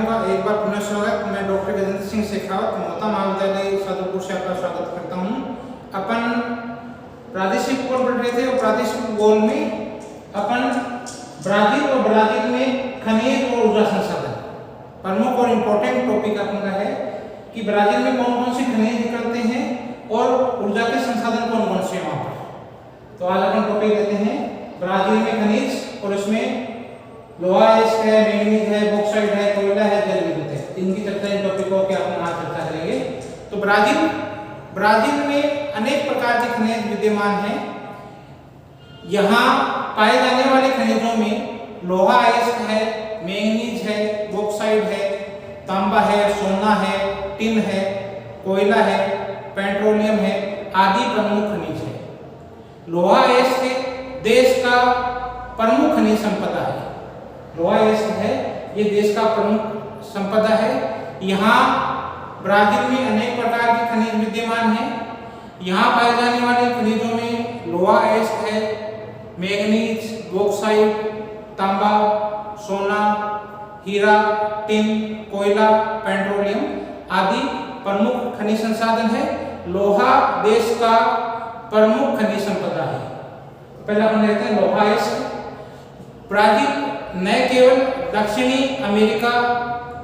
का एक बार पुनः स्वागत। मैं डॉक्टर गजेंद्र सिंह शेखावत मोहता महाविद्यालय सादुलपुर से आपका स्वागत करता हूँ। अपन प्रादेशिक भूगोल पढ़ रहे थे और प्रादेशिक भूगोल में अपन ब्राजील में खनिज और ऊर्जा संसाधन प्रमुख और इम्पोर्टेंट टॉपिक अपना है कि ब्राजील में कौन कौन से खनिज निकलते हैं और ऊर्जा के संसाधन कौन कौन से हैं वहाँ पर। तो आज अपन टॉपिक लेते हैं ब्राजील में खनिज, और इसमें लोहा है, मैंगनीज है, बॉक्साइट है, कोयला है, जल विद्युत है। इनकी चर्चा इन टॉपिकों की अपन आज चर्चा करेंगे। तो ब्राजील में अनेक प्रकार के खनिज विद्यमान हैं। यहाँ पाए जाने वाले खनिजों में लोहा अयस्क है, मैंगनीज है, बॉक्साइट है, तांबा है, सोना है, टिन है, कोयला है, पेट्रोलियम है आदि प्रमुख खनिज है। लोहा अयस्क देश का प्रमुख खनिज संपदा है। लोहा अयस्क है ये देश का प्रमुख संपदा है। यहाँ ब्राजील में अनेक प्रकार के खनिज विद्यमान हैं। यहाँ पाए जाने वाले खनिजों में लोहा अयस्क है, मैंगनीज, बॉक्साइट, तांबा, सोना, हीरा, टिन, कोयला, पेट्रोलियम आदि प्रमुख खनिज संसाधन है। लोहा देश का प्रमुख खनिज संपदा है। पहला अपन लेते हैं लोहा अयस्क। ब्राजील न केवल दक्षिणी अमेरिका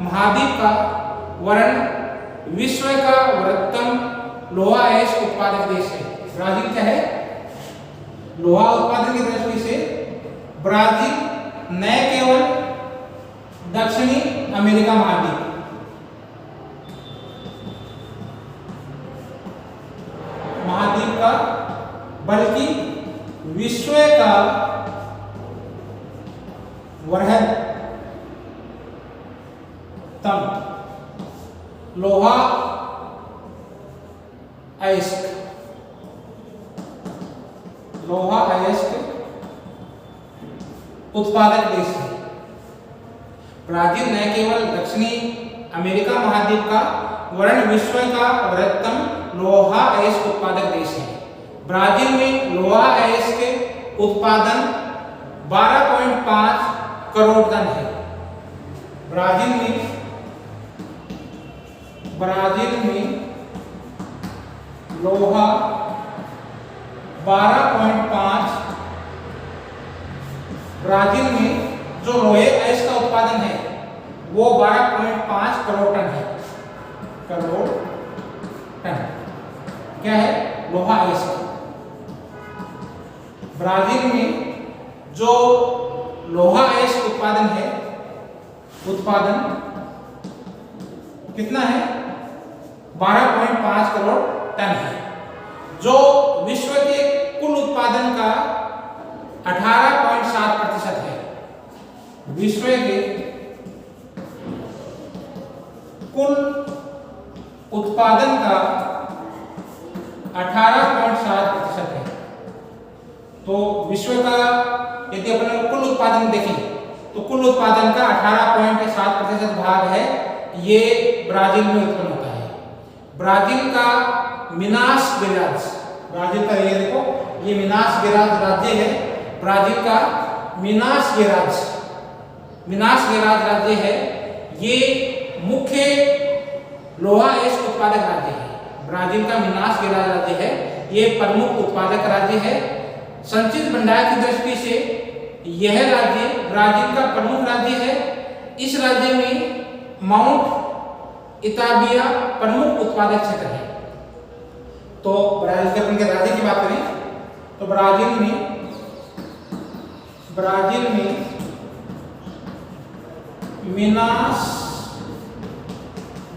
महाद्वीप का वरन विश्व का वृहत्तम लोहा अयस्क उत्पादक देश है। ब्राजील क्या है? लोहा उत्पादन की दृष्टि से ब्राजील न केवल दक्षिणी अमेरिका महाद्वीप का बल्कि विश्व का वृहत्तम लोहा अयस्क उत्पादक देश है। ब्राजील न केवल दक्षिणी अमेरिका महाद्वीप का वरन विश्व का वृहत्तम लोहा अयस्क उत्पादक देश है। ब्राजील में लोहा अयस्क के उत्पादन 12.5 करोड़ टन है। ब्राजील में लोहा 12.5 ब्राजील में जो लोहे अयस्क का उत्पादन है वो 12.5 करोड़ टन है। करोड़ टन क्या है? लोहा अयस्क। ब्राजील में जो लोहा अयस्क उत्पादन है, उत्पादन कितना है? 12.5 करोड़ टन है, जो विश्व के कुल उत्पादन का 18.7% है। विश्व के कुल उत्पादन का 18.7% है। तो विश्व का यदि अपन कुल उत्पादन देखें तो कुल उत्पादन का 18.7% भाग है ये ब्राजील में उत्पन्न होता है। ब्राजील का मिनास गेराज, ब्राजील का ये देखो ये मिनास गेराज राज्य है। ब्राजील का मिनास गेराज राज्य है। ये मुख्य लोहा अयस्क उत्पादक राज्य है। ब्राजील का मिनास गेराज राज्य है, ये प्रमुख उत्पादक राज्य है। संचित भंडार की दृष्टि से यह राज्य ब्राजील का प्रमुख राज्य है। इस राज्य में माउंट इताबिया प्रमुख उत्पादक क्षेत्र है। तो ब्राजील के अपन के राज्य की बात करें तो ब्राजील में मिनास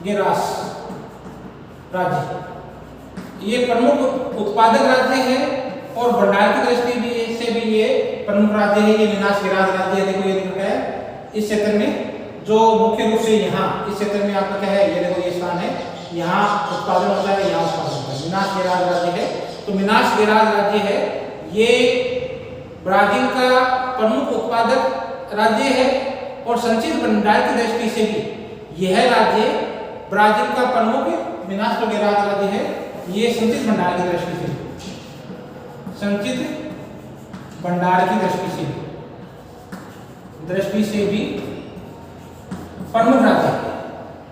गेरास राज्य ये प्रमुख उत्पादक राज्य है और भंडार की दृष्टि से भी ये प्रमुख राज्य है। ये मिनास गेरास राज्य देखो ये दिख रहा है। इस क्षेत्र में जो मुख्य रूप से यहाँ इस क्षेत्र में आपका क्या है, ये देखो ये स्थान है, यहाँ उत्पादन होता है, यहाँ उत्पादन होता है। मिनास गेरास राज्य है। तो मिनास गेरास राज्य है ये ब्राजील का प्रमुख उत्पादक राज्य है और संचित भंडार की दृष्टि से भी यह राज्य ब्राजील का प्रमुख मिनास गेरास राज्य है। ये संचित भंडार की दृष्टि से भी प्रमुख राज्य है।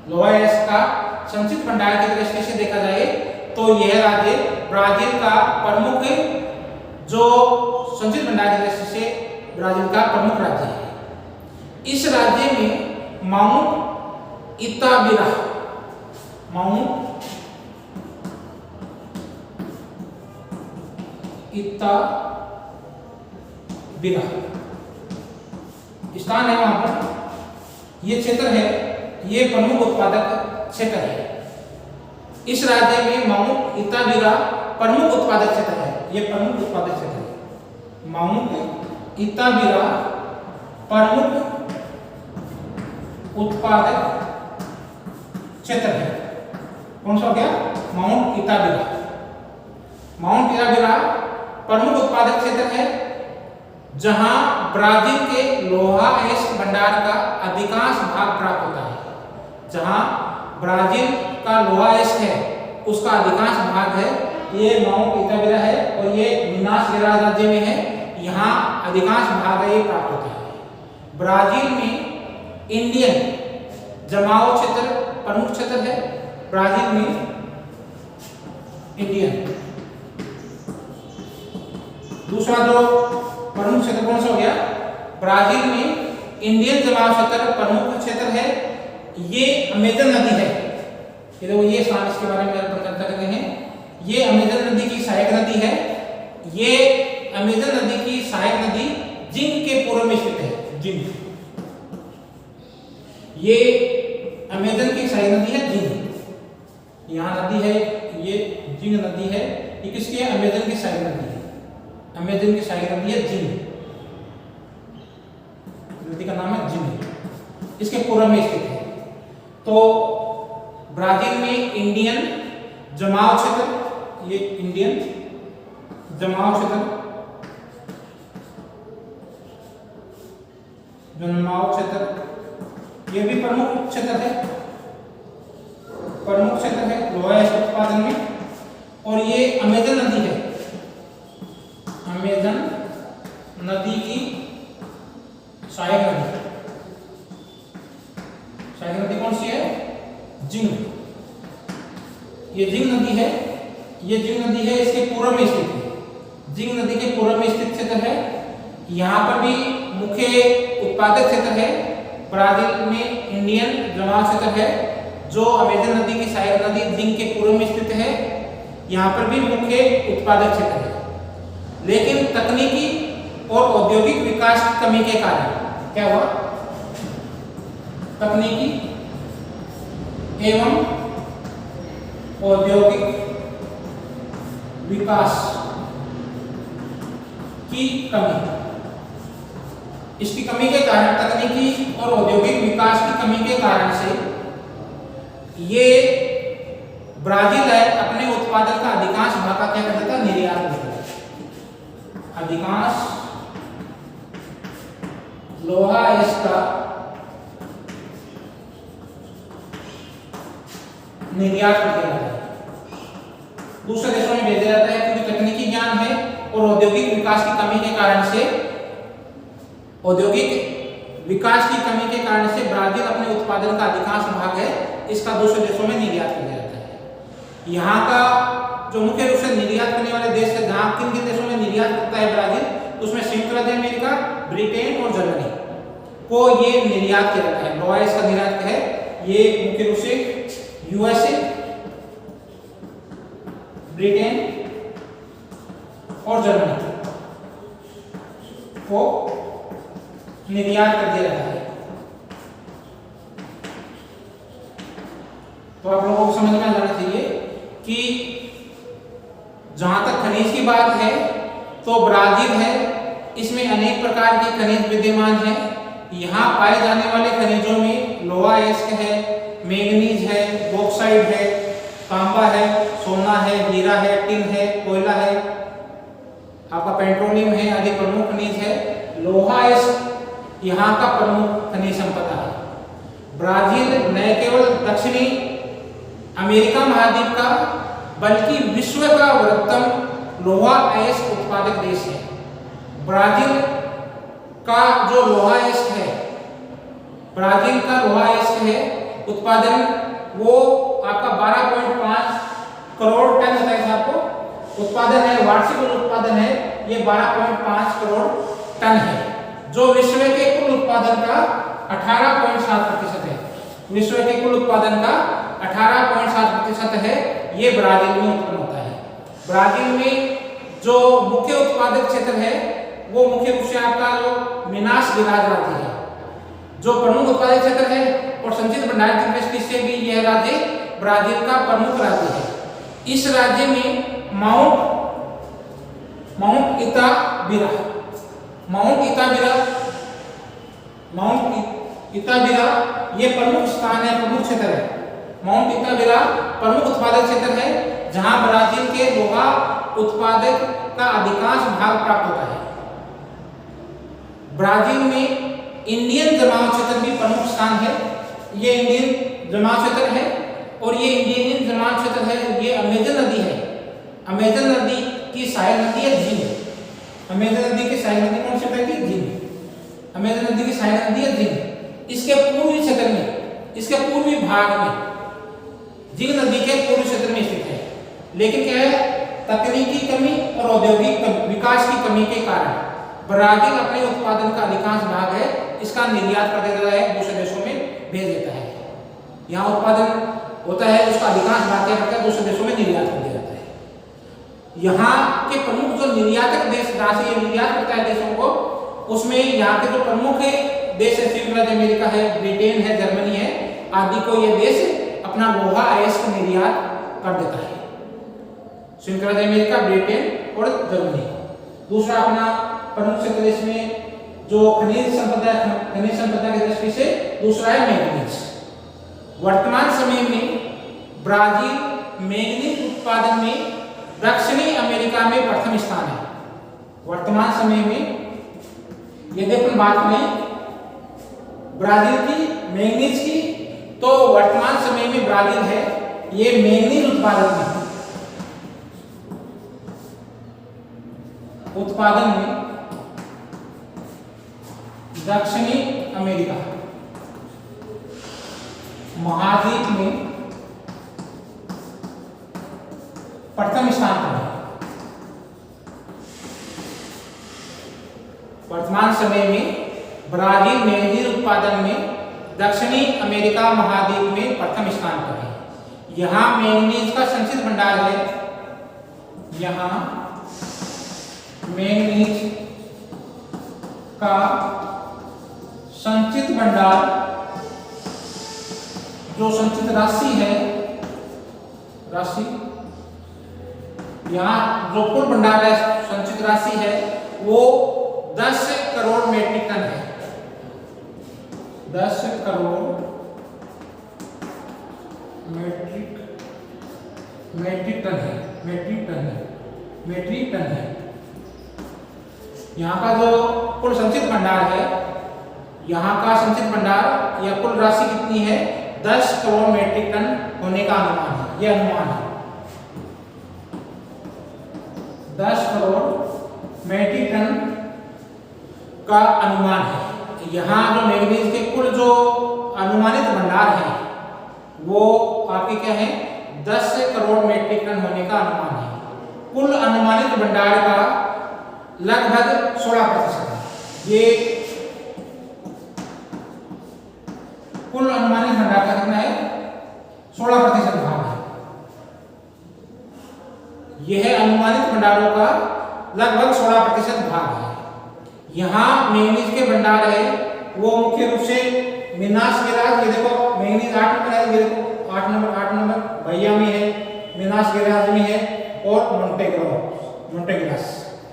लोहा अयस्क का संचित भंडार की दृष्टि से देखा जाए तो यह राज्य ब्राजील का प्रमुख, जो संचित भंडार की दृष्टि से ब्राजील का प्रमुख राज्य है। इस राज्य में माउंट इताबिरा, माउंट इताबिरा स्थान है, वहां पर ये क्षेत्र है, ये प्रमुख उत्पादक क्षेत्र है। इस राज्य में माउंट इताबिरा प्रमुख उत्पादक क्षेत्र है, ये प्रमुख उत्पादक क्षेत्र है। माउंट इताबिरा प्रमुख उत्पादक क्षेत्र है। कौन सा हो गया? माउंट इताबिरा। माउंट इताबिरा प्रमुख उत्पादक क्षेत्र है, जहां ब्राजील के लोहा अयस्क भंडार का अधिकांश भाग प्राप्त होता है। जहां ब्राजील का लोहा अयस्क है उसका अधिकांश भाग है, ये माउंट इताबिरा है और ये मिनास गेरास राज्य में है, यहाँ अधिकांश भाग है ये प्राप्त होता है। ब्राजील में इंडियन जमाओ क्षेत्र प्रमुख क्षेत्र है। ब्राजील में इंडियन, दूसरा जो प्रमुख क्षेत्र कौन सा हो गया? ब्राजील में इंडियन जमाव क्षेत्र प्रमुख क्षेत्र है, ये अमेजन नदी है। ये देखो, ये स्थान इसके बारे में चर्चा करते हैं। ये अमेजन नदी की सहायक नदी है। ये अमेजन नदी की सहायक नदी जिंग के पूर्व में स्थित है। जिंग, ये अमेजन की सहायक नदी है जिंग। यहाँ नदी है, ये जिंग नदी है। ये किसकी है? अमेजन की सहायक नदी है। अमेजन की सहायक नदी है जिंग, नदी का नाम है जिंग, इसके पूर्व में स्थित है। तो ब्राजील में इंडियन जमाव क्षेत्र, ये इंडियन जमाव क्षेत्र, जमाव क्षेत्र, ये भी प्रमुख क्षेत्र है, प्रमुख क्षेत्र है लोहा अयस्क उत्पादन में। और ये अमेजन नदी है, अमेजन नदी की सहायक नदी। सहायक नदी कौन सी है? जिंग। ये जिंग नदी है, ये जिंग नदी है, इसके पूर्व में स्थित है। जिंग नदी के पूर्व में स्थित क्षेत्र है। यहाँ पर भी मुख्य उत्पादक क्षेत्र है। ब्राजील में इंडियन जमाव क्षेत्र है, जो अमेजन नदी की सहायक नदी जिंग के पूर्व में स्थित है। यहाँ पर भी मुख्य उत्पादक क्षेत्र है। लेकिन तकनीकी और औद्योगिक विकास की कमी के कारण क्या हुआ? तकनीकी एवं औद्योगिक विकास की कमी, इसकी कमी के कारण, तकनीकी और औद्योगिक विकास की कमी के कारण से ये ब्राजील है अपने उत्पादन का अधिकांश भाग का क्या कर देता? निर्यात कर देता। अधिकांश लोहा अयस्क का निर्यात कर दिया जाता है, दूसरे देशों में भेजा जाता है, क्योंकि तकनीकी ज्ञान है और औद्योगिक विकास की कमी के कारण से, औद्योगिक विकास की कमी के कारण से ब्राजील अपने उत्पादन का अधिकांश भाग है इसका दूसरे देशों में निर्यात कर दिया जाता है। यहाँ का जो मुख्य रूप से निर्यात करने वाले देश है, जहाँ किन किन देशों में निर्यात करता है ब्राजील, उसमें संयुक्त राज्य अमेरिका, ब्रिटेन और जर्मनी को ये निर्यात किया जाता है। लोहा अयस्क का निर्यात है, ये मुख्य रूप से यूएसए, ब्रिटेन और जर्मनी को निर्यात कर दिया जाता है। तो आप लोगों को समझ में आ जाना चाहिए कि जहां तक खनिज की बात है तो ब्राजील है, इसमें अनेक प्रकार के खनिज विद्यमान हैं। यहाँ पाए जाने वाले खनिजों में लोहा अयस्क है, मैंगनीज है, बॉक्साइट है, तांबा है, सोना है, हीरा है, टिन है, कोयला है, आपका पेट्रोलियम है आदि प्रमुख खनिज है। लोहा अयस्क यहाँ का प्रमुख खनिज संपदा है। ब्राजील न केवल दक्षिणी अमेरिका महाद्वीप का बल्कि विश्व का वृहत्तम लोहा अयस्क उत्पादक देश है। ब्राजील का जो लोहा अयस्क है ब्राजील का लोहा अयस्क है उत्पादन वो आपका 12.5 करोड़ टन होता है, आपको उत्पादन है, वार्षिक उत्पादन है ये 12.5 करोड़ टन है, जो विश्व के कुल उत्पादन का 18.7% है। विश्व के कुल उत्पादन का 18.7% है, ये ब्राजील में उत्पन्न होता है। ब्राजील में जो मुख्य उत्पादक क्षेत्र है वो मुख्य रूप से आपका जो मिनास गेराज राज्य है, जो प्रमुख उत्पादक क्षेत्र है और संचित भंडार की दृष्टि से भी यह राज्य ब्राजील का प्रमुख राज्य है। इस राज्य में माउंट इताबिरा ये प्रमुख स्थान है, प्रमुख क्षेत्र है। माउंट इताबिरा प्रमुख उत्पादक क्षेत्र है जहां ब्राजील के लोहा उत्पादक का अधिकांश भाग प्राप्त होता है। ब्राजील में इंडियन जमाव क्षेत्र भी प्रमुख स्थान है। ये इंडियन जमाव क्षेत्र है और ये इंडियन जमाव क्षेत्र है, ये अमेजन नदी है। अमेजन नदी की सहायक नदी है झील। अमेजन नदी की सहायक नदी कौन सी है? झील। अमेजन नदी की सहायक नदी है झील। इसके पूर्वी क्षेत्र में, इसके पूर्वी भाग में झील नदी के पूर्वी क्षेत्र में स्थित है। लेकिन क्या है, तकनीकी कमी और औद्योगिक विकास की कमी के कारण ब्राजील अपने उत्पादन का अधिकांश भाग है इसका निर्यात कर देता है, दूसरे देशों में भेज देता है। यहाँ उत्पादन होता है, उसका अधिकांश भाग क्या करता है, दूसरे देशों में निर्यात कर दिया जाता है। यहाँ के प्रमुख जो निर्यातक देश जहाँ से ये निर्यात करता है देशों को, उसमें यहाँ के जो प्रमुख देश है, संयुक्त राज्य अमेरिका है, ब्रिटेन है, जर्मनी है आदि को ये देश अपना लोहा अयस्क निर्यात कर देता है। संयुक्त राज्य अमेरिका, ब्रिटेन और जर्मनी। दूसरा अपना प्रमुख क्षेत्र इसमें जो खनिज संपदा की दृष्टि से दूसरा है मैंगनीज। वर्तमान समय में ब्राजील मैंगनीज उत्पादन में दक्षिणी अमेरिका में प्रथम स्थान है। वर्तमान समय में यदि अपन बात करें ब्राजील की मैंगनीज की, तो वर्तमान समय में ब्राजील है ये मैंगनीज उत्पादन में दक्षिणी अमेरिका महाद्वीप में प्रथम स्थान पर है। वर्तमान समय में ब्राजील मैंगनीज उत्पादन में दक्षिणी अमेरिका महाद्वीप में प्रथम स्थान पर है। यहाँ मैंगनीज का संचित भंडार है। यहाँ मैंगनीज का संचित भंडार, जो संचित राशि है, यहाँ जो कुल भंडार है, संचित राशि है वो 10 करोड़ मेट्रिक टन है। 10 करोड़ मेट्रिक टन है। यहाँ का जो कुल संचित भंडार है, यहाँ का संचित भंडार या कुल राशि कितनी है, 10 करोड़ मेट्रिक टन होने का अनुमान है। यह अनुमान है 10 करोड़ मेट्रिक टन का अनुमान है। यहाँ जो मैंगनीज के कुल जो अनुमानित भंडार है वो आपके क्या है, 10 करोड़ मेट्रिक टन होने का अनुमान है। कुल अनुमानित भंडार का लगभग 16% है। ये कुल अनुमानित भंडार का कितना है, 16% भाग है। यह अनुमानित भंडारों का लगभग 16% भाग है। यहाँ मैंगनीज के भंडार है वो मुख्य रूप से मिनास गेराज, ये देखो मैंगनीज 8 नंबर है, ये देखो 8 नंबर भैया में है, मिनास गेराज में है और मोंटेग्रास।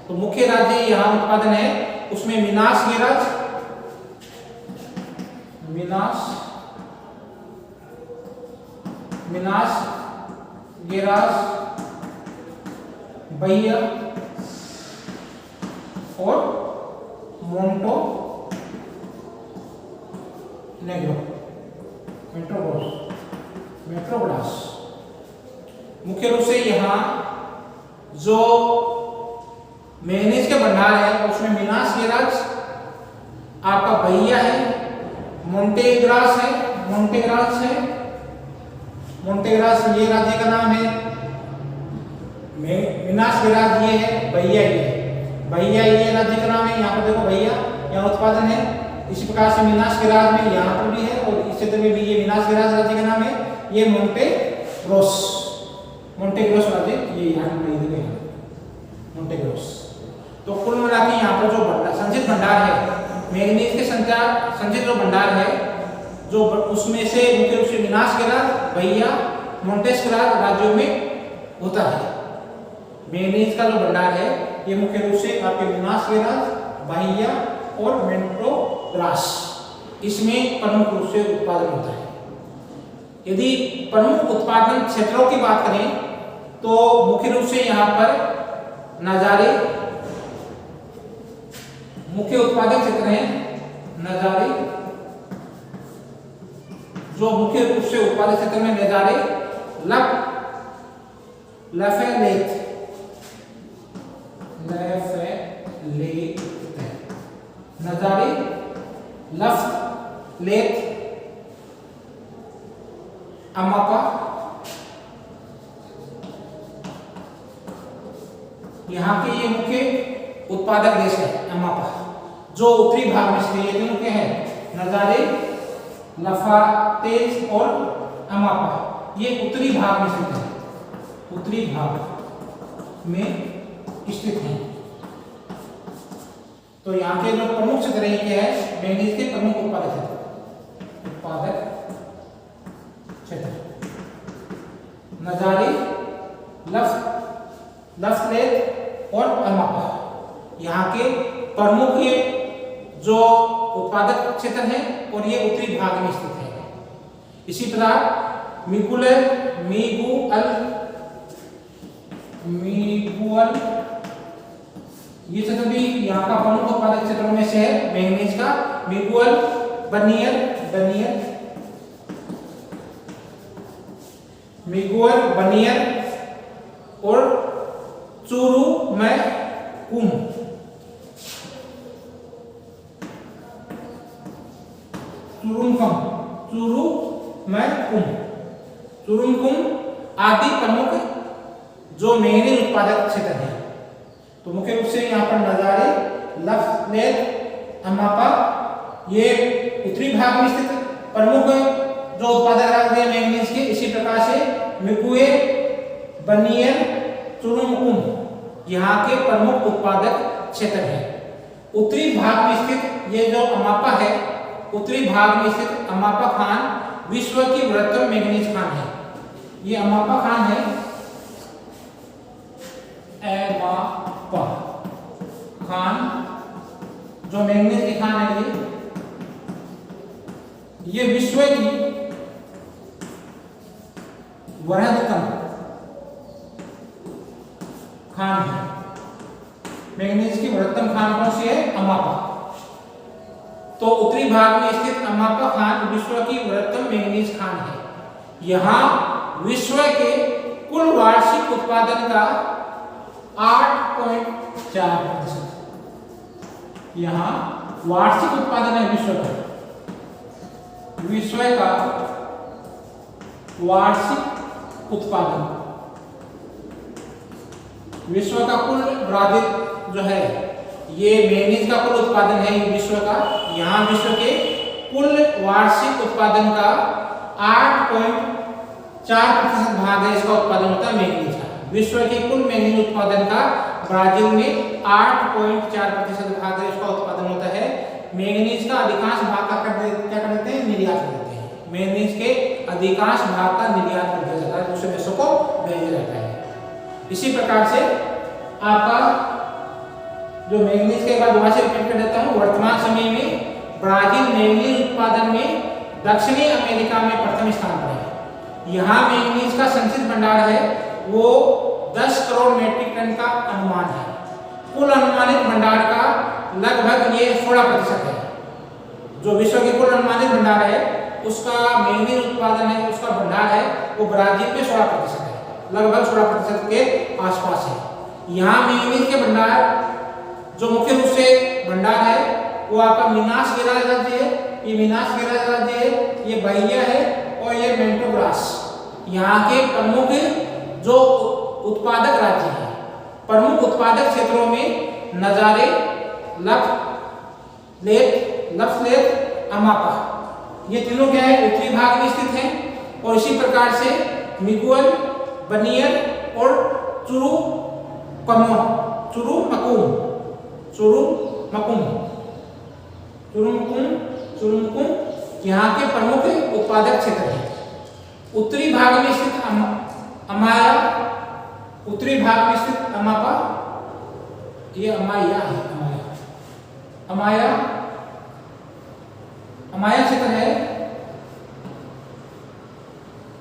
तो मुख्य राज्य यहाँ उत्पादन है उसमें मिनास गेराज, भैया और मेट्रोग्रास। मुख्य रूप से यहाँ जो मैंगनीज के भंडार है उसमें मिनास गेराज, आपका भैया है मोंटेग्रास है, मोंटेग्रास ये राज्य का नाम है। मिनास गेरास ये है, बहिया ये राज्य का नाम है। यहाँ पर देखो बहिया यहाँ उत्पादन है। इसी प्रकार से मिनास गेरास में यहाँ पर भी है और इस क्षेत्र में भी ये मिनास गेरास राज्य का नाम है। ये मोंटेग्रोस राज्य ये यहाँ मोंटेग्रोस। तो कुल मिला के यहाँ पर जो संचित भंडार है मैंगनीज के संचित जो भंडार है जो उसमें से मुख्य रूप से मिनास गेरास, बहिया, मोंटेस गेरास राज्यों में होता है। मैंगनीज का जो भंडार है ये मुख्य रूप से आपके मिनास गेरास, बहिया और मोंटेग्रास इसमें प्रमुख रूप से उत्पादन होता है। यदि प्रमुख उत्पादन क्षेत्रों की बात करें तो मुख्य रूप से यहाँ पर नजारे मुख्य उत्पादक क्षेत्र हैं। नजारे जो मुख्य रूप से उत्पादक क्षेत्र में नजारे, लफेलेट नजारे, लफलेट, अमापा यहाँ के ये मुख्य उत्पादक देश है। अमापा जो उत्तरी भाग में स्थित है, ये मुख्य है नजारे, लफातेज और अमापा ये उत्तरी भाग में स्थित है, उत्तरी भाग में स्थित है। तो यहाँ के जो प्रमुख क्षेत्र है मैंगनीज के प्रमुख उत्पादक क्षेत्र नजारे, लफलेट और अमापा यहाँ के प्रमुख ये जो उत्पादक क्षेत्र है और ये उत्तरी भाग में स्थित है। इसी प्रकार मिगुअल ये क्षेत्र भी यहाँ का प्रमुख उत्पादक क्षेत्रों में से है मैंगनीज का। मिगुअल, बनियर और चुरुमकुम आदि प्रमुख जो मैंगनीज उत्पादक क्षेत्र है। तो मुख्य रूप से यहाँ पर नजारे, लफलेट, अमापा ये उत्तरी भाग में स्थित प्रमुख जो उत्पादक राज्य है मैंगनीज के। इसी प्रकार से मिगुए, बनियर, चुरुमकुम यहाँ के प्रमुख उत्पादक क्षेत्र है। उत्तरी भाग में स्थित ये जो अमापा है, उत्तरी भाग में स्थित अमापा खान विश्व की बृहत्तम मैंगनीज खान है। ये अमापा खान है, अमापा खान जो मैंगनीज की खान है ये विश्व की बृहत्तम खान है। मैंगनीज की बृहत्तम खान कौन सी है? अमापा। तो उत्तरी भाग में स्थित अमापा खान विश्व की बृहत्तम मैंगनीज खान है। यहाँ विश्व के कुल वार्षिक उत्पादन का 8.4%। यहाँ वार्षिक उत्पादन है विश्व का वार्षिक उत्पादन, विश्व का कुल बाधित जो है ये मैंगनीज का कुल उत्पादन है विश्व का। यहाँ विश्व के कुल वार्षिक उत्पादन का 8.4% भाग है इसका उत्पादन होता है मैंगनीज का। विश्व के कुल मैंगनीज उत्पादन का ब्राजील में 8.4% भाग है इसका उत्पादन होता है। मैंगनीज का अधिकांश भाग का क्या कर देते हैं? निर्यात कर देते हैं। मैंगनीज के अधिकांश भाग का निर्यात कर दिया जाता है, दूसरे देशों को भेजा जाता है। इसी प्रकार से आपका जो मैंगनीज के बाद दोबारा से रिपीट कर देता हूँ। वर्तमान समय में ब्राजील मैंगनीज उत्पादन में दक्षिणी अमेरिका में प्रथम स्थान पर है। यहाँ मैंगनीज का संचित भंडार है वो 10 करोड़ मैट्रिक टन का अनुमान है। कुल अनुमानित भंडार का लगभग ये 16% है। जो विश्व के कुल अनुमानित भंडार है उसका मैंगनीज उत्पादन है, उसका भंडार है वो ब्राजील में 16% है, लगभग 16% के आसपास है। यहाँ मैंगनीज के भंडार जो मुख्य रूप से भंडार है वो आपका मिनास गेरास राज्य है ये मिनास गेरास राज्य है, ये बाहिया है और ये मेंटो ग्रास। यहाँ के प्रमुख जो उत्पादक राज्य हैं, प्रमुख उत्पादक क्षेत्रों में नजारे, लप्सलेट, अमापा, ये तीनों क्या है उत्तरी भाग में स्थित हैं। और इसी प्रकार से मिगुअल, बनियर और चुरुमकुम यहाँ के प्रमुख उत्पादक क्षेत्र हैं। उत्तरी भाग में स्थित अमाया, उत्तरी भाग में स्थित अमापा, ये अमाया है, अमाया क्षेत्र है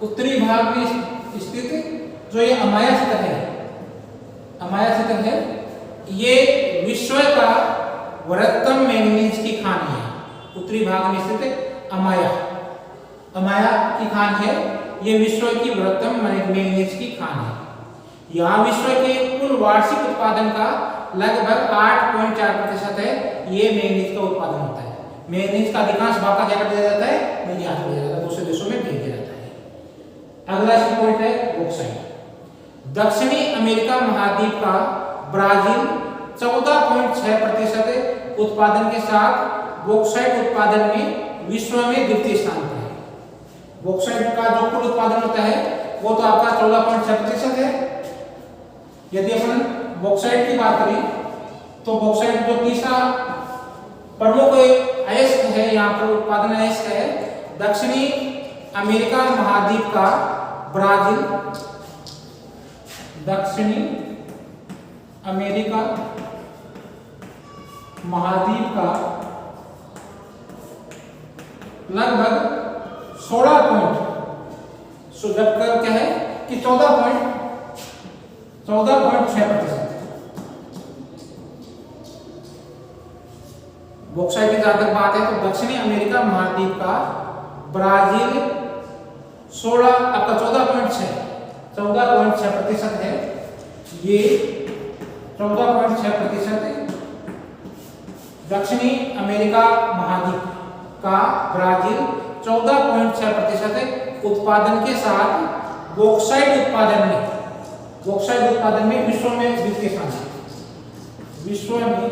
उत्तरी भाग में स्थित। जो ये अमाया क्षेत्र है, ये विश्व का वृहत्तम मैंगनीज की खान है। उत्तरी भाग में स्थित अमाया की खान है, ये विश्व की वृहत्तम मैंगनीज की खान है। यहाँ विश्व के कुल वार्षिक उत्पादन का लगभग 8.4% है, ये मैंगनीज का उत्पादन होता है। मैंगनीज का अधिकांश भाग का क्या कर दिया जाता है, निर्यात कर दिया जाता है, दूसरे देशों में भेज दिया जाता है। अगला पॉइंट है बॉक्साइट। दक्षिणी अमेरिका महाद्वीप का ब्राजील 14.6% उत्पादन के साथ बॉक्साइट उत्पादन में विश्व में द्वितीय स्थान पर है। बॉक्साइट का जो कुल उत्पादन होता है वो तो आपका 14.6% है। यदि अपन बॉक्साइट की बात करें तो बॉक्साइट जो तीसरा प्रमुख अयस्क है, यहाँ पर उत्पादन अयस्क है, दक्षिणी अमेरिका महाद्वीप का ब्राजील, दक्षिणी अमेरिका महाद्वीप का लगभग 16.6% क्या है कि 14.6%। बॉक्साइट की जहां तक बात है तो दक्षिणी अमेरिका महाद्वीप का ब्राजील 14.6% है। ये 14.6% दक्षिणी अमेरिका महाद्वीप का ब्राजील 14.6% उत्पादन के साथ बॉक्साइट उत्पादन में विश्व में द्वितीय स्थान है। विश्व में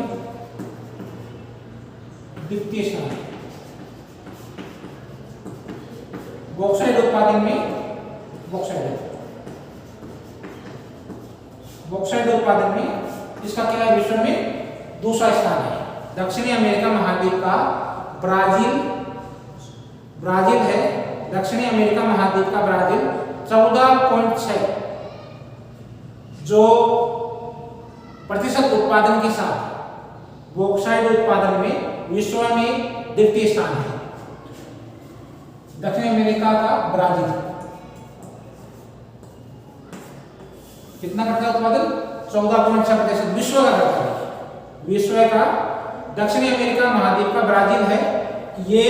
द्वितीय स्थान बॉक्साइट उत्पादन में इसका क्या है, विश्व में दूसरा स्थान है। दक्षिणी अमेरिका महाद्वीप का ब्राजील है, दक्षिणी अमेरिका महाद्वीप का ब्राजील 14.6 जो प्रतिशत उत्पादन के साथ बॉक्साइट उत्पादन में विश्व में द्वितीय स्थान है। दक्षिण अमेरिका का ब्राजील कितना करता है उत्पादन, 14.6% विश्व का करता है। विश्व का दक्षिणी अमेरिका महाद्वीप का ब्राजील है, ये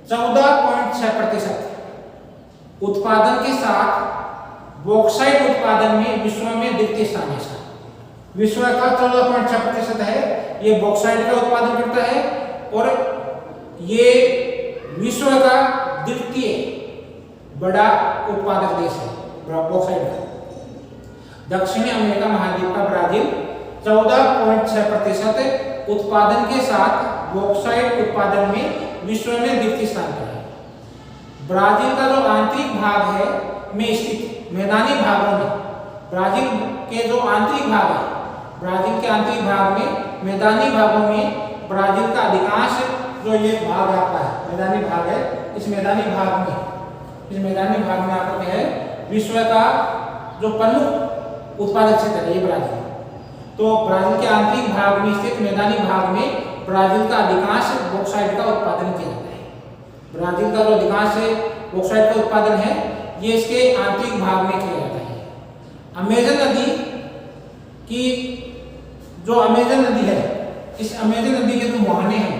14.6% उत्पादन के साथ बॉक्साइट उत्पादन में विश्व में द्वितीय स्थान है। विश्व का 14.6% है, ये बॉक्साइट का उत्पादन करता है और ये विश्व का द्वितीय बड़ा उत्पादक देश है बॉक्साइट का। दक्षिणी अमेरिका महाद्वीप का ब्राजील 14.6% उत्पादन के साथ बॉक्साइट उत्पादन में विश्व में द्वितीय स्थान पर है। ब्राजील का जो आंतरिक भाग है में स्थित मैदानी भागों में, ब्राजील के जो आंतरिक भाग है, ब्राजील के आंतरिक भाग में मैदानी भागों में ब्राजील का अधिकांश जो ये भाग आता है मैदानी भाग है, इस मैदानी भाग में आपका क्या है, विश्व का जो प्रमुख उत्पादक क्षेत्र है ये ब्राजील। तो ब्राजील के आंतरिक भाग में स्थित मैदानी भाग में ब्राजील का अधिकांश बॉक्साइट का उत्पादन किया जाता है। ब्राजील का जो अधिकांश बॉक्साइट का उत्पादन है ये इसके आंतरिक भाग में किया जाता है। अमेजन नदी की जो अमेजन नदी है, इस अमेजन नदी के जो मुहाने हैं,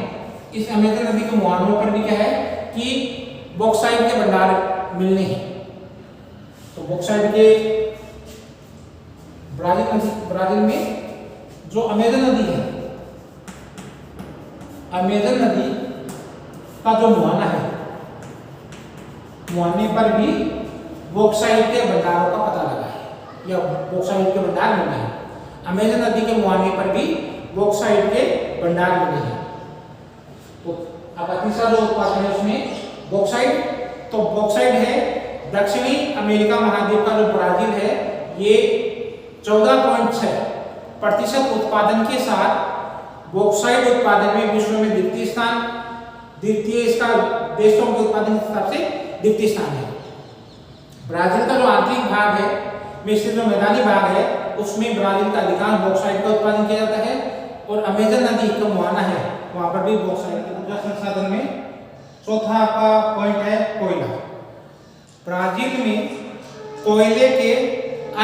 इस अमेजन नदी के मुहानों पर भी क्या है कि बॉक्साइट के भंडार मिलने हैं। तो बॉक्साइट के ब्राजील में जो अमेजन नदी है, अमेजन नदी का जो मुआयना है, मुआयने पर भी बॉक्साइट के भंडारों का पता लगा है या बॉक्साइट के भंडार मिले हैं। अमेजन नदी के मुआयने पर भी बॉक्साइट के भंडार मिले हैं। तो अब तीसरा जो उत्पादन है उसमें बॉक्साइट, तो बॉक्साइट है दक्षिणी अमेरिका महाद्वीप का जो ब्राजील है, ये 14.6% उत्पादन के साथ बॉक्साइट उत्पादन में विश्व में द्वितीय इसका देशों के उत्पादन के हिसाब से द्वितीय स्थान है। ब्राजील का जो आंतरिक भाग है में स्थित जो मैदानी भाग है उसमें ब्राजील का अधिकांश बॉक्साइट का उत्पादन किया जाता है, और अमेजन नदी का मुहाना है वहां पर भी बॉक्साइट के ऊर्जा संसाधन में चौथा आपका पॉइंट है कोयला। ब्राजील में कोयले के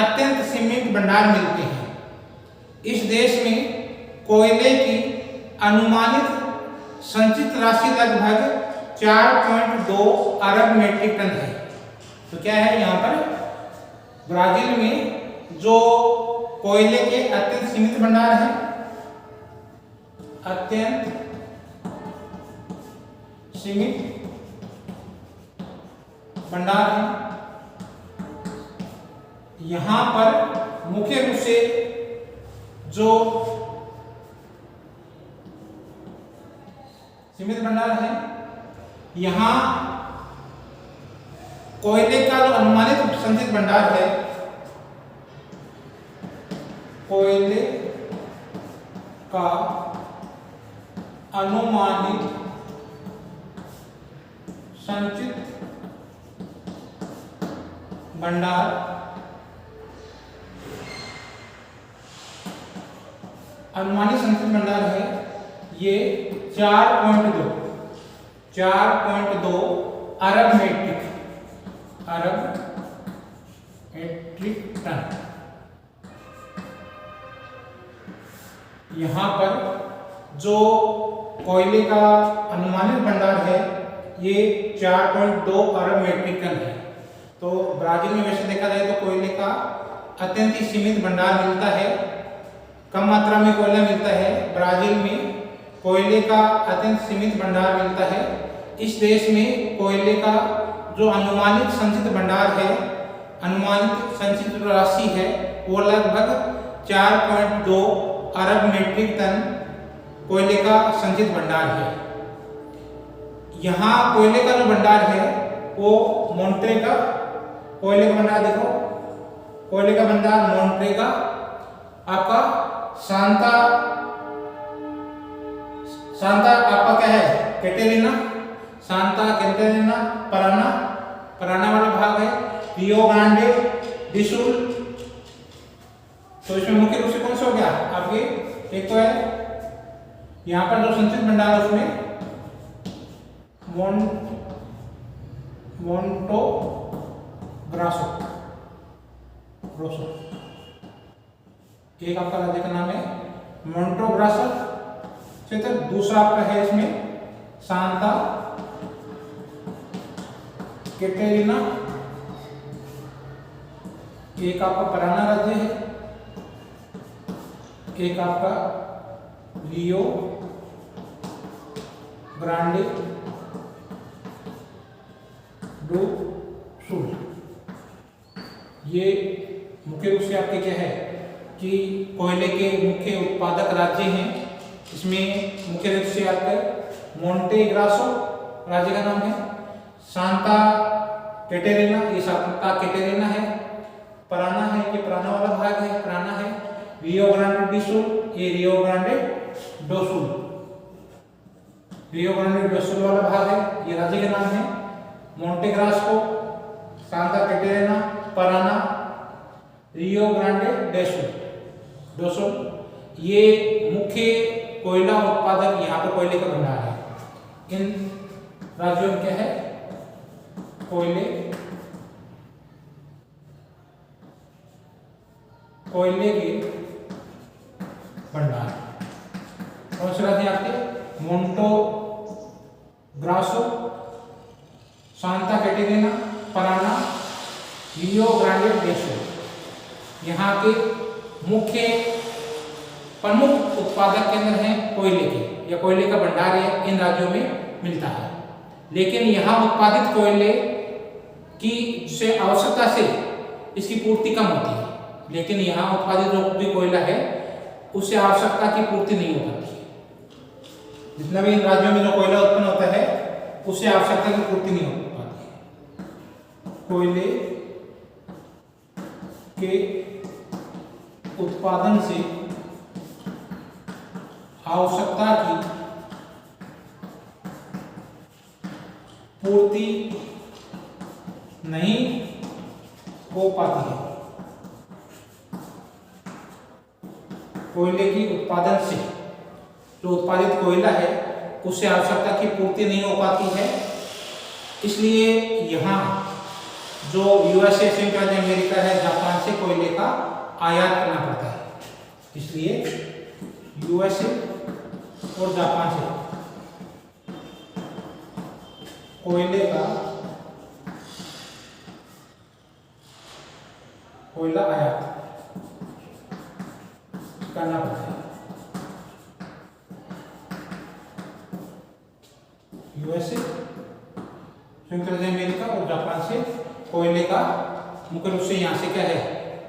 अत्यंत सीमित भंडार मिलते हैं। इस देश में कोयले की अनुमानित संचित राशि लगभग 4.2 अरब मेट्रिक टन है। तो क्या है यहाँ पर ब्राजील में जो कोयले के अत्यंत सीमित भंडार है, अत्यंत सीमित भंडार है, यहाँ पर मुख्य रूप से जो सीमित भंडार है, यहाँ कोयले का जो अनुमानित संचित भंडार है, कोयले का अनुमानित संचित भंडार अनुमानित संचित भंडार है ये 4.2 अरब मेट्रिक टन। यहाँ पर जो कोयले का अनुमानित भंडार है ये 4.2 अरब मेट्रिक टन है। तो ब्राजील में वैसे देखा जाए तो कोयले का अत्यंत ही सीमित भंडार मिलता है, कम मात्रा में कोयला मिलता है। ब्राजील में कोयले का अत्यंत सीमित भंडार मिलता है। इस देश में कोयले का जो अनुमानित संचित भंडार है, अनुमानित संचित राशि है, वो लगभग 4.2 अरब मेट्रिक टन कोयले का संचित भंडार है। यहाँ कोयले का जो भंडार है वो मोन्ट्रे का कोयले का भंडार, देखो कोयले का भंडार मोन्ट्रे का आपका सांता आपका क्या है कैटेरिना, सांता कैटेरिना पराना वाला भाग है, रियो ग्रांडे डी सुल। तो इसमें मुख्य रूप से कौन सा हो गया आपके, एक तो है यहाँ पर जो संचित भंडार है उसमें मोंटो ग्रासो, एक आपका राज्य का नाम है मोंटो ग्रासो। दूसरा आपका है इसमें सांता कैटेरिना, एक आपका पराना राज्य है, एक आपका रियो ग्रांडे डो सुल। ये मुख्य रूप से आपके क्या है कि कोयले के मुख्य उत्पादक राज्य हैं। इसमें मुख्य रूप से आपका मोंटे ग्रासो राज्य का नाम है, सांता कैटेरिना ये सांता कैटेरिना है, पराना है कि पराना वाला भाग है, पराना है, रियो ग्रांडे डी सुल ये रियो ग्रांडे डो सुल, रियो ग्रांडे डो सुल वाला भाग है, ये राज्य का नाम है। Mato Grosso, Santa Catarina, Parana, Rio Grande do Sul, ये मुख्य कोयला उत्पादक यहाँ पर कोयले का भंडार है। इन राज्यों में क्या है कोयले के भंडार। कौन से राज्य आपके Mato Grosso, Santa Catarina, Parana, Rio Grande do Sul यहाँ के मुख्य प्रमुख उत्पादक केंद्र हैं कोयले के, या कोयले का भंडार है इन राज्यों में मिलता है। लेकिन यहाँ उत्पादित कोयले की से आवश्यकता से इसकी पूर्ति कम होती है, लेकिन यहाँ उत्पादित जो भी कोयला है उससे आवश्यकता की पूर्ति नहीं हो पाती है। जितना भी इन राज्यों में जो कोयला उत्पन्न होता है उससे आवश्यकता की पूर्ति नहीं हो पाती है। कोयले के उत्पादन से आवश्यकता की पूर्ति नहीं हो पाती है। कोयले की उत्पादन से जो उत्पादित कोयला है उससे आवश्यकता की पूर्ति नहीं हो पाती है, इसलिए यहाँ जो यूएसए, संयुक्त राज्य अमेरिका है, जापान से कोयले का आयात करना पड़ता है। इसलिए यूएसए और जापान से कोयला आयात करना पड़ता है। यूएसए, संयुक्त राज्य अमेरिका और जापान से कोयले का मुख्य रूप से यहाँ से क्या है,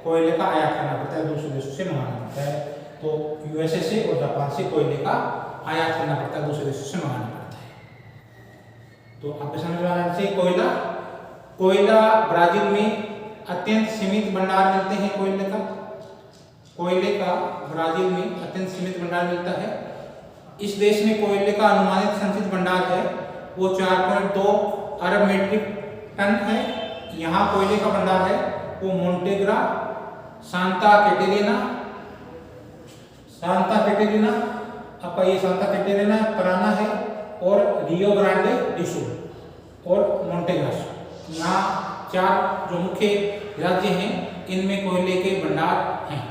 कोयले का आयात करना पड़ता है, दूसरे देशों से मंगाना पड़ता है। तो यूएसए से और जापान से कोयले का आयात करना पड़ता है, दूसरे देशों से मंगाना पड़ता है। तो आपको समझ में आना चाहिए कोयला ब्राजील में अत्यंत सीमित भंडार मिलते हैं। कोयले का ब्राजील में अत्यंत सीमित भंडार मिलता है। इस देश में कोयले का अनुमानित संचित भंडार है वो 4.2 अरब मीट्रिक टन है। यहाँ कोयले का भंडार है वो मोंटेग्रा, सांता कैटेरिना, आपका ये सांता कैटेरिना, पराना है और रियो ग्रांडे डू सुल और मोंटेग्रास। यहाँ 4 जो मुख्य राज्य हैं इनमें कोयले के भंडार हैं,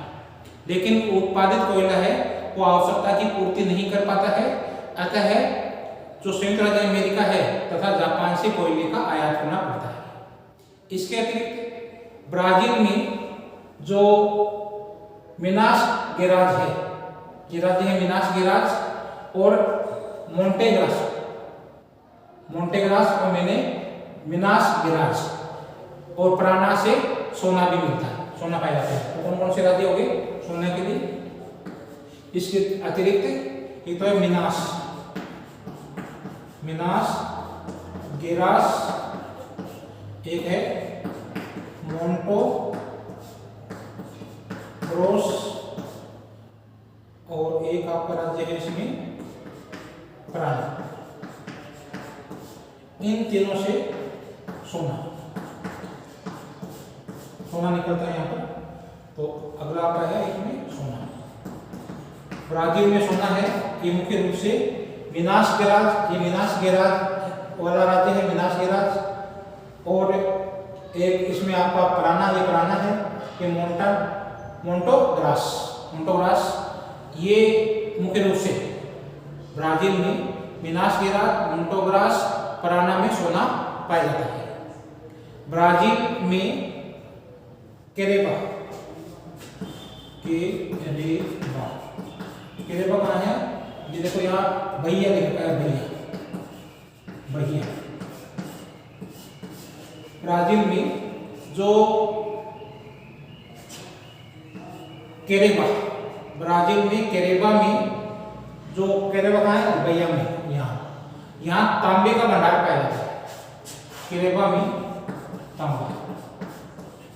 लेकिन उत्पादित कोयला है वो आवश्यकता की पूर्ति नहीं कर पाता है। अतः जो संयुक्त राज्य अमेरिका है तथा जापान से कोयले का आयात करना पड़ता है। इसके अतिरिक्त ब्राजील में जो मिनास गेराज है, ये राज्य है मिनास गेराज और मोंटेग्रास और मिनास गेराज और पराना से सोना भी मिलता है, सोना पाया जाता है। तो कौन कौन से राज्य हो गए सोने के लिए? इसके अतिरिक्त एक तो है मिनास गेरास, एक है मोंटो ग्रोस और एक आपका राज्य है इसमें पराना। इन तीनों से सोना निकलता है यहाँ पर। तो अगला आपका है इसमें सोना। ब्राजील में सोना है ये मुख्य रूप से मिनास गेराज, ये मिनास गेराज वाला राज्य है, मिनास गेराज। और एक इसमें आपका पराना, ये पराना है, ये मोंटोग्रास, ये मुख्य रूप से ब्राजील में मिनास गेराज, मोंटोग्रास, पराना में सोना पाया जाता है। ब्राजील में केरेबा कहाँ है? ये देखो यहाँ भैया लिखा है, भैया। ब्राजील में जो केरेबा, ब्राजील में केरेबा में जो केरेबा कहाँ है? भैया में। यहाँ तांबे का भंडार पाया जाता है। केरेबा में तांबा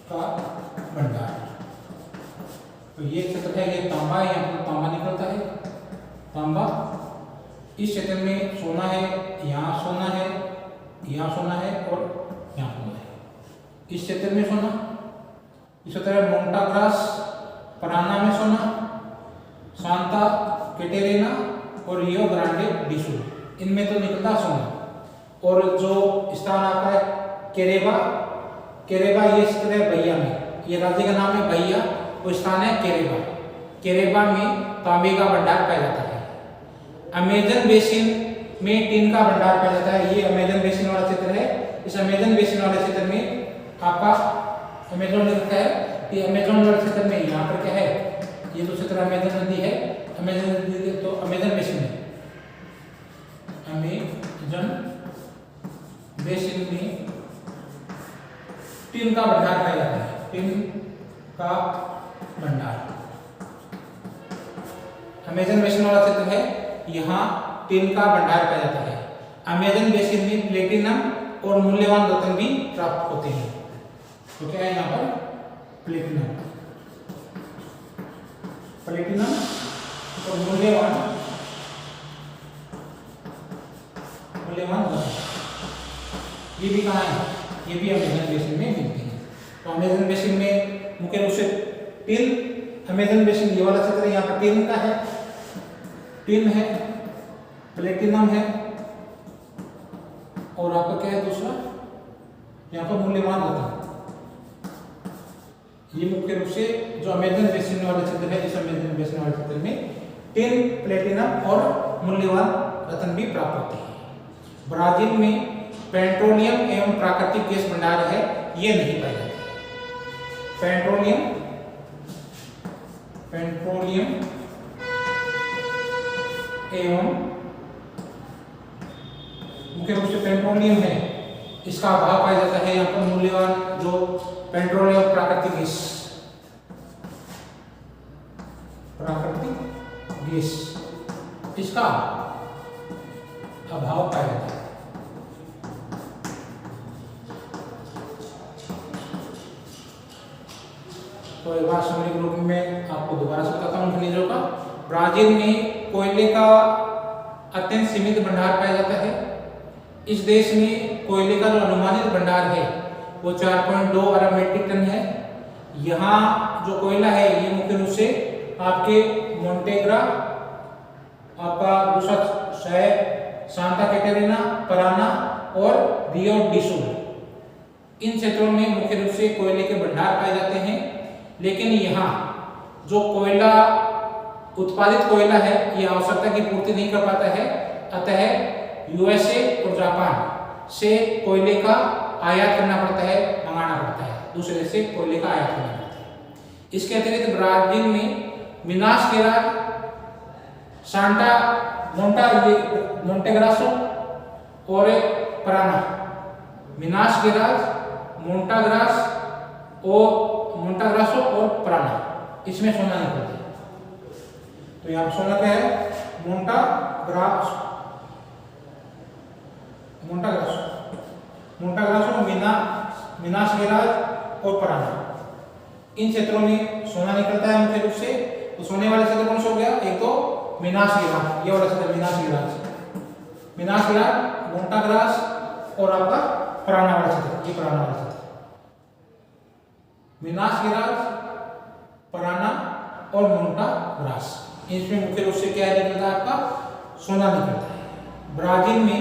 का भंडार। तो ये क्षेत्र है, ये तांबा है, यहाँ पर तांबा निकलता है, तांबा। इस क्षेत्र में सोना है, यहाँ सोना है, यहाँ सोना है और यहाँ सोना है। इस क्षेत्र में सोना, इस क्षेत्र में मोंटेग्रास, पराना में सोना, सांता कैटेरिना और रियो ग्रांडे डू सुल, इनमें तो निकलता सोना। और जो स्थान आता है केरेबा ये क्षेत्र है भैया में, ये राज्य का नाम है भैया, वो स्थान है केरेबा में तांबे का भंडार पाया जाता है। अमेजन बेसिन में टिन का भंडार पाया जाता है। ये अमेजन बेसिन वाला क्षेत्र है। इस अमेजन बेसिन वाले क्षेत्र में आपका अमेजन लिखा है, ये अमेजन वाले क्षेत्र में यहाँ पर क्या है, ये तो क्षेत्र अमेजन नदी है, अमेजन नदी तो अमेजन बेसिन है, अमेजन बेसिन में टिन का भंडार पाया जाता है। टिन का भंडार अमेजन बेसिन वाला क्षेत्र है, यहाँ टिन का भंडार पाया जाता है। अमेजन बेसिन में प्लेटिनम और मूल्यवान रत्न भी प्राप्त होते हैं। तो क्या है यहाँ पर प्लेटिनम, प्लेटिनम और मूल्यवान रत्न, ये भी कहाँ है, ये भी अमेजन बेसिन में मिलते हैं। तो अमेजन बेसिन में मुख्य रूप से टिन, अमेजन बेसिन ये वाला क्षेत्र यहाँ पर टिन का है, टिन है, प्लेटिनम है और आपका क्या है दूसरा, यहाँ पर मूल्यवान रत्न। ये मुख्य रूप से जो अमेजन बेसिन वाला क्षेत्र है, इस अमेजन बेसिन वाले क्षेत्र में टिन, प्लेटिनम और मूल्यवान रत्न भी प्राप्त होते हैं। ब्राजील में पेट्रोलियम एवं प्राकृतिक गैस भंडार है, ये नहीं पाए जाते। पेट्रोलियम एवं मुख्य रूप से पेट्रोलियम है, इसका अभाव पाया जाता है। यहाँ पर मूल्यवान जो पेट्रोलियम प्राकृतिक गैस, इसका अभाव पाया जाता है। तो एक बार समरी के रूप में आपको दोबारा से बताता हूँ खनिजों का। ब्राजील में कोयले का अत्यंत सीमित भंडार पाया जाता है। इस देश में कोयले का जो अनुमानित भंडार है वो 4.2 अरब मीट्रिक टन है। यहाँ जो कोयला है ये मुख्य रूप से आपके मोंटेग्रा, आपका दूसरा शहर सांता कैटरीना, पराना और रियो डी सुल, इन क्षेत्रों में मुख्य रूप से कोयले के भंडार पाए जाते हैं। लेकिन यहाँ जो कोयला उत्पादित कोयला है ये आवश्यकता की पूर्ति नहीं कर पाता है, अतः यूएसए और जापान से कोयले का आयात करना पड़ता है, मंगाना पड़ता है, दूसरे देश से कोयले का आयात करना पड़ता है। इसके अतिरिक्त ब्राजील में मिनास गेरास, सांता मोंटेग्रासो और पराना, मिनास गेरास, मोंटाग्रासो और पराना, इसमें सोना निकलता है। तो यहाँ सोना क्या है, मोंटाग्रासो, मिनास गेरास और पराना, इन क्षेत्रों में सोना निकलता है मुख्य रूप से। तो सोने वाले क्षेत्र कौन सा हो गया, एक तो मिनास गेरास, ये वाला क्षेत्र मिनास गेरास, मोंटाग्रास और आपका पराना वाला क्षेत्र, ये पराना वाला क्षेत्र, मिनास गेरास, पराना और मोंटाग्रास, इसमें मुख्य रूप से क्या निकलता है, आपका सोना निकलता है। ब्राजील में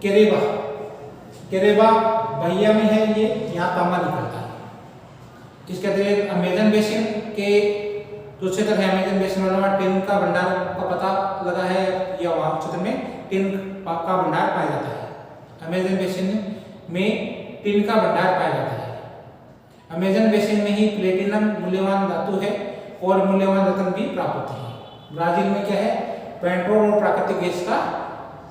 केरेबा बहिया में है ये, यहाँ तांबा निकलता है। इसके अतिरिक्त अमेजन बेसिन के जो क्षेत्र है, अमेजन बेसिन वाला टिन का भंडार का पता लगा है, या वहाँ क्षेत्र में टिन का भंडार पाया जाता है। अमेजन बेसिन में टिन का भंडार पाया जाता है। अमेजन बेसिन में ही प्लेटिनम मूल्यवान धातु है और मूल्यवान रत्न भी प्राप्त होते हैं। ब्राजील में क्या है, पेट्रोल और प्राकृतिक गैस का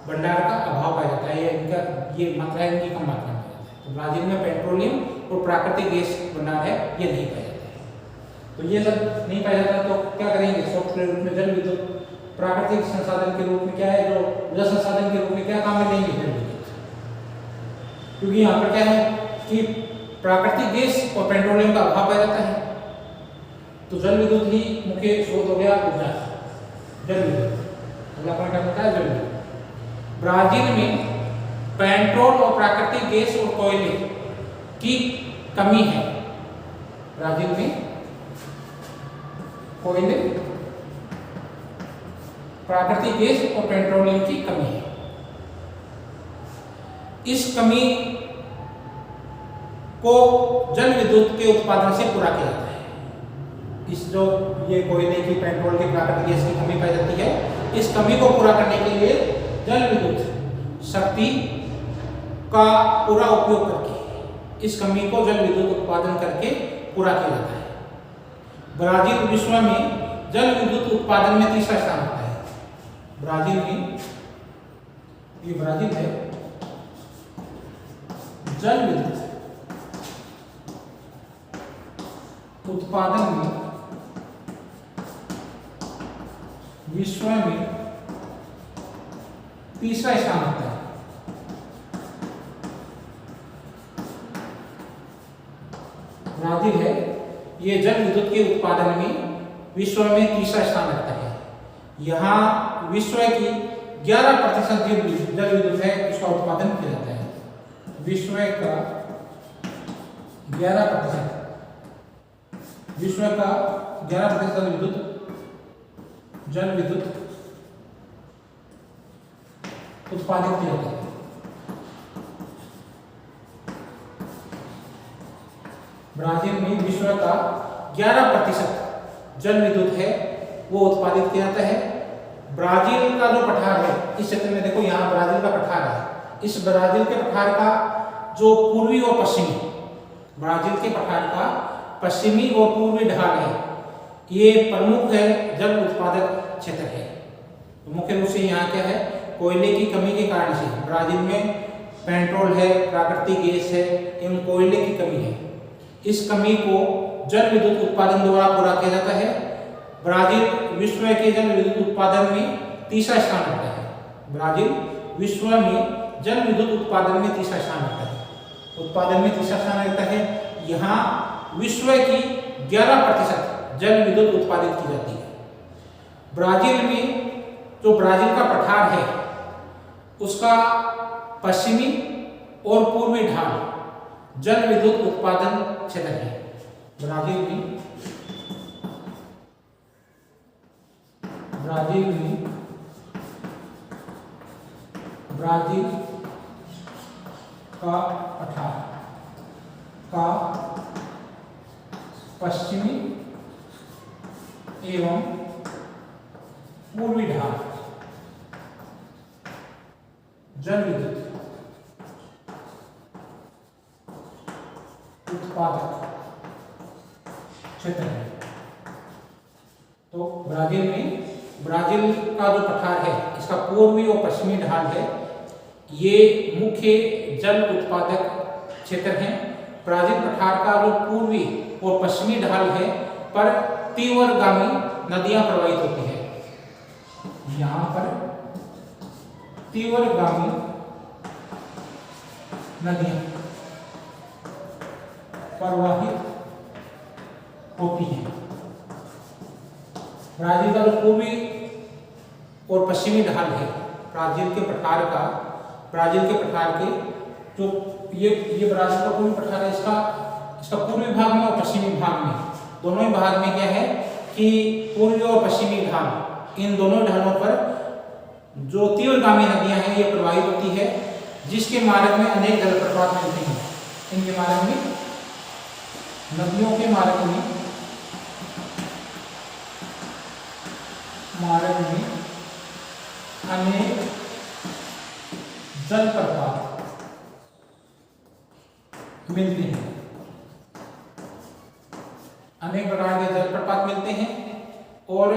भंडार का अभाव पाया जाता है, इनका ये मात्रा है, इनकी कम मात्रा में पाया जाता है। तो ब्राजील में पेट्रोलियम और प्राकृतिक गैस भंडार है, ये नहीं पाया जाता है। तो ये सब नहीं पाया जाता तो क्या करेंगे, सॉफ्टवेयर रूप में जल विद्युत प्राकृतिक संसाधन के रूप में क्या है, जो जल संसाधन के रूप में क्या काम में लेंगे, जल विद्युत। क्योंकि यहाँ पर क्या है कि प्राकृतिक गैस और पेट्रोलियम का अभाव पाया जाता है, तो जल विद्युत ही मुख्य स्रोत हो गया ऊर्जा, जल विद्युत। अगला पॉइंट आता है जल विद्युत। ब्राजील में पेट्रोल और प्राकृतिक गैस और कोयले की कमी है। ब्राजील में कोयले, प्राकृतिक गैस और पेट्रोलियम की कमी है। इस कमी को जल विद्युत के उत्पादन से पूरा किया जाता है। इस जो ये कोयले की, पेट्रोल की, प्राकृतिक गैस की कमी पाई जाती है, इस कमी को पूरा करने के लिए जल विद्युत शक्ति का पूरा उपयोग करके इस कमी को जल विद्युत उत्पादन करके पूरा किया जाता है। ब्राजील विश्व में जल विद्युत उत्पादन में तीसरा स्थान होता है। ब्राजील में, ये ब्राजील है, जल विद्युत उत्पादन में विश्व में तीसरा स्थान रखता है। ब्राजील है, ये जल विद्युत के उत्पादन में विश्व में तीसरा स्थान रखता है। यहाँ विश्व की 11% जल विद्युत है उसका उत्पादन किया जाता है। विश्व का 11% जल विद्युत उत्पादित किया जाता है। ब्राजील में विश्व का 11% जल विद्युत है वो उत्पादित किया जाता है। ब्राजील का जो पठार है, इस क्षेत्र में देखो यहाँ ब्राजील का पठार है। इस ब्राजील के पठार का जो पूर्वी और पश्चिमी, ब्राजील के पठार का पश्चिमी और पूर्वी ढाल है, ये प्रमुख है जल उत्पादक क्षेत्र है। तो मुख्य रूप से यहाँ क्या है, कोयले की कमी के कारण से ब्राजील में पेट्रोल है, प्राकृतिक गैस है एवं कोयले की कमी है। इस कमी को जल विद्युत उत्पादन द्वारा पूरा किया जाता है। ब्राजील विश्व के जल विद्युत उत्पादन में तीसरा स्थान रखता है। ब्राजील विश्व में जल विद्युत उत्पादन में तीसरा स्थान रखता है। यहाँ विश्व की 11% जल विद्युत उत्पादित की जाती है। ब्राजील में जो ब्राजील का पठार है उसका पश्चिमी और पूर्वी ढाल जल विद्युत उत्पादन क्षेत्र है। ब्राजील का पठार का पश्चिमी एवं पूर्वी ढाल जल विद्युत उत्पादक क्षेत्र है। तो ब्राजील का जो पठार है इसका पूर्वी और पश्चिमी ढाल है, ये मुख्य जल उत्पादक क्षेत्र हैं। ब्राजील पठार का जो पूर्वी और पश्चिमी ढाल है पर तीव्रगामी नदियां प्रवाहित होती है। यहाँ पर तीव्रगामी नदियां प्रवाहित होती हैं। ब्राजील का जो पूर्वी और पश्चिमी ढाल है ब्राजील के पठार के जो ये ब्राजील का पूर्वी पठार है, इसका पूर्वी भाग में और पश्चिमी भाग में, दोनों ही भाग में क्या है कि पूर्वी और पश्चिमी ढाल, इन दोनों ढालों पर जो तीव्रगामी नदियां हैं ये प्रवाहित होती है, जिसके मार्ग में अनेक जलप्रपात मिलते हैं। इनके मार्ग में, नदियों के मार्ग में अनेक जलप्रपात मिलते हैं। अनेक प्रकार के जलप्रपात मिलते हैं और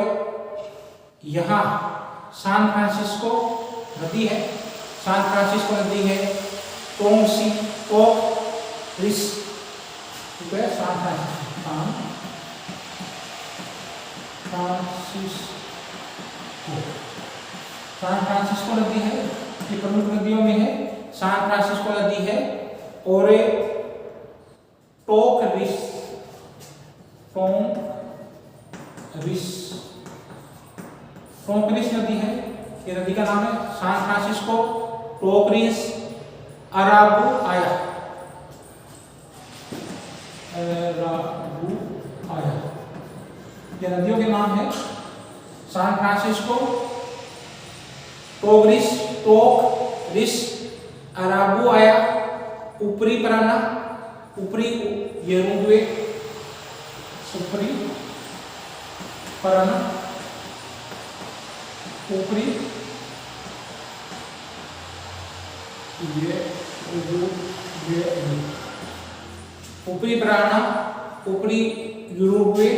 यहाँ सान फ्रांसिस्को नदी है, टोंगसी सान फ्रांसिस्को नदी है, ये प्रमुख नदियों में है। सान फ्रांसिस्को नदी है और टोंकरिस नदी है, ये नदी का नाम है सान फ्रांसिस्को, टोंकरिस, अरागुआया, ये नदियों के नाम है। सान फ्रांसिस्को, टोकरिस, अरागुआया, ऊपरी पराना, ऊपरी उरुग्वे, ऊपरी पराना, ऊपरी ऊपरी पराना, ऊपरी यूरुग्वे,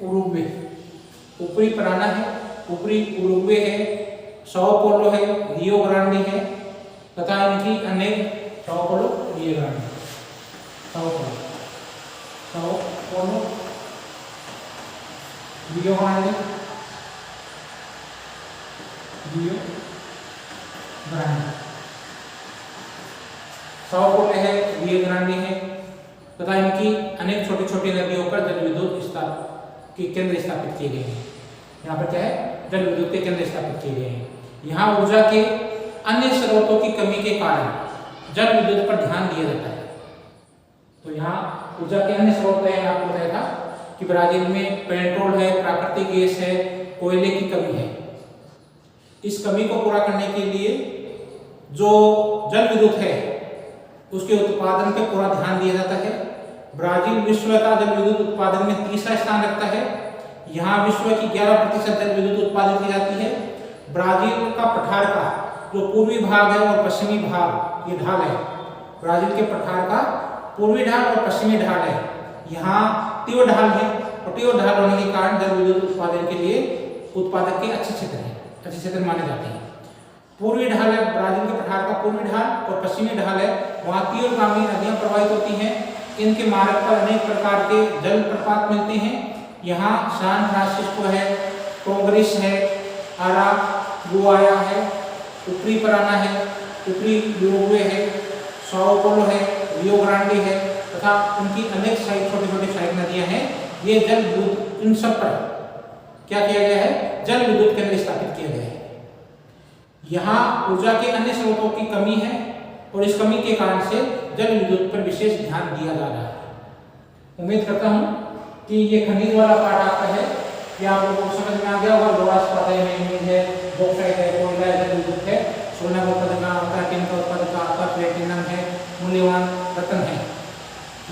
उरुग्वे, ऊपरी पराना है, ऊपरी उरुग्वे है, साओ पोलो है, रियो ग्रांडी है तथा इनकी अनेक sao paulo rio grande sao paulo rio grande sao paulo है, rio grande है तथा इनकी अनेक छोटी छोटी नदियों पर जल विद्युत के केंद्र स्थापित किए गए हैं। यहाँ पर क्या है, जल विद्युत के केंद्र स्थापित किए गए हैं। यहाँ ऊर्जा के अन्य स्रोतों की कमी के कारण जल विद्युत पर ध्यान दिया जाता है। तो यहाँ ऊर्जा के अन्य स्रोत है, आपको बताया था कि ब्राजील में पेट्रोल है, प्राकृतिक गैस है, कोयले की कमी है। इस कमी को पूरा करने के लिए जो जल विद्युत है उसके उत्पादन पे पूरा ध्यान दिया जाता है। ब्राजील विश्व का जल विद्युत उत्पादन में तीसरा स्थान रखता है। यहाँ विश्व की 11% जल विद्युत उत्पादित की जाती है। ब्राजील का पठार का जो पूर्वी भाग है और पश्चिमी भाग, ये ढाल है, ब्राजील के पठार का पूर्वी ढाल और पश्चिमी ढाल है। यहाँ तीव्र ढाल है और तीव्र ढाल होने के कारण जल विद्युत उत्पादन के लिए उत्पादक के अच्छे क्षेत्र माने जाते हैं। पूर्वी ढाल है, ब्राजील के पठार का पूर्वी ढाल और पश्चिमी ढाल है, वहाँ तीव्रगामी नदियां प्रवाहित होती हैं। इनके मार्ग पर अनेक प्रकार के जल प्रपात मिलते हैं। यहाँ सैन फ्रांसिस्को है, कोंग्रेस है, अरागुआया है, ऊपरी पराना है, ऊपरी यूरुग्वे है, sao paulo है, रियो ग्रांडे है तथा उनकी अनेक छोटी छोटी सहायक नदियां हैं। ये जल विद्युत, इन सब पर क्या किया गया है, जल विद्युत केंद्र स्थापित किया गया है। यहाँ ऊर्जा के अन्य स्रोतों की कमी है और इस कमी के कारण से जल विद्युत पर विशेष ध्यान दिया जा रहा है। उम्मीद करता हूँ कि ये खनिज वाला पार्ट आपका है, ये आप लोगों को समझ में आ गया होगा। लोहा इस्पात है, मैंगनीज है, बॉक्साइट है, कोयला है, जल विद्युत है, सोना का उत्पादन होता है, टिन का उत्पादन होता है, प्लेटिनम है, मूल्यवान रत्न है।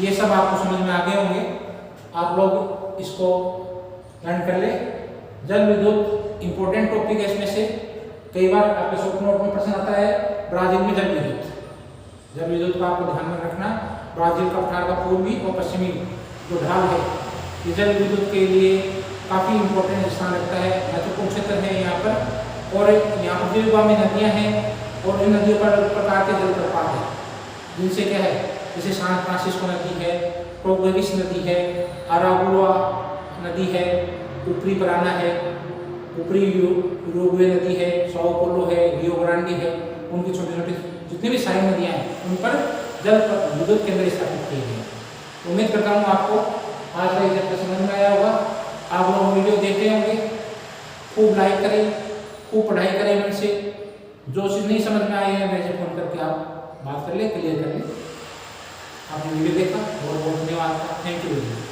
ये सब आपको समझ में आ गए होंगे। आप लोग इसको लर्न कर ले। जल विद्युत इंपॉर्टेंट टॉपिक है। इसमें से कई बार आपके शॉर्ट नोट में प्रश्न आता है, ब्राजील में जल विद्युत का आपको ध्यान में रखना। ब्राजील का पठार का पूर्वी और पश्चिमी जो ढाल है, ये जल विद्युत के लिए काफ़ी इंपॉर्टेंट स्थान रखता है, महत्वपूर्ण क्षेत्र है यहाँ पर। और यहाँ पर तीव्रगामी नदियाँ हैं और इन नदियों पर प्रकार के जल प्रपात है, जिनसे क्या है, जैसे सैन फ्रांसिस्को नदी है, कोंग्रेस नदी है, अरागुआ नदी है, ऊपरी पराना है, ऊपरी यूरुग्वे नदी है, sao paulo है, रियो ग्रांडे है। उनकी छोटी छोटी जितनी भी सारी नदियाँ हैं उन पर जल विद्युत केंद्र स्थापित किए गए। उम्मीद करता हूँ आपको आज का ये चैप्टर समझ में आया होगा। आप लोग वीडियो देखते होंगे, खूब लाइक करें, खूब पढ़ाई करें मन से। जो चीज़ नहीं समझ में आई है मेरे से फ़ोन करके आप बात कर ले, क्लियर कर ले। आपने वीडियो देखा, बहुत बहुत धन्यवाद, थैंक यू।